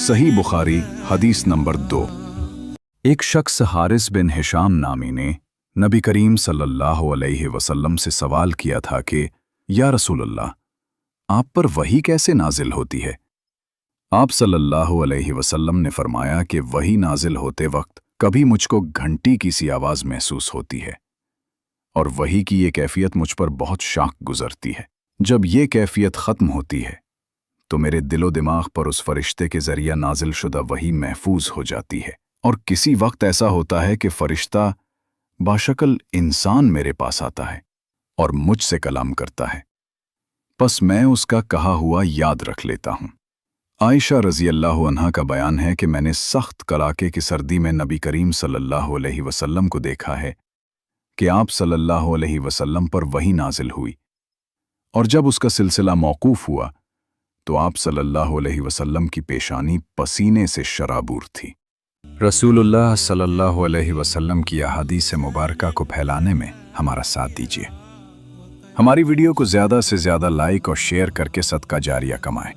صحیح بخاری حدیث نمبر 2۔ ایک شخص حارث بن ہشام نامی نے نبی کریم صلی اللہ علیہ وسلم سے سوال کیا تھا کہ یا رسول اللہ، آپ پر وحی کیسے نازل ہوتی ہے؟ آپ صلی اللہ علیہ وسلم نے فرمایا کہ وحی نازل ہوتے وقت کبھی مجھ کو گھنٹی کی سی آواز محسوس ہوتی ہے، اور وحی کی یہ کیفیت مجھ پر بہت شاق گزرتی ہے۔ جب یہ کیفیت ختم ہوتی ہے تو میرے دل و دماغ پر اس فرشتے کے ذریعہ نازل شدہ وحی محفوظ ہو جاتی ہے، اور کسی وقت ایسا ہوتا ہے کہ فرشتہ باشکل انسان میرے پاس آتا ہے اور مجھ سے کلام کرتا ہے، پس میں اس کا کہا ہوا یاد رکھ لیتا ہوں۔ عائشہ رضی اللہ عنہا کا بیان ہے کہ میں نے سخت کڑاکے کی سردی میں نبی کریم صلی اللہ علیہ وسلم کو دیکھا ہے کہ آپ صلی اللہ علیہ وسلم پر وحی نازل ہوئی، اور جب اس کا سلسلہ موقوف ہوا تو آپ صلی اللہ علیہ وسلم کی پیشانی پسینے سے شرابور تھی۔ رسول اللہ صلی اللہ علیہ وسلم کی احادیث مبارکہ کو پھیلانے میں ہمارا ساتھ دیجیے۔ ہماری ویڈیو کو زیادہ سے زیادہ لائک اور شیئر کر کے صدقہ جاریہ کمائیں۔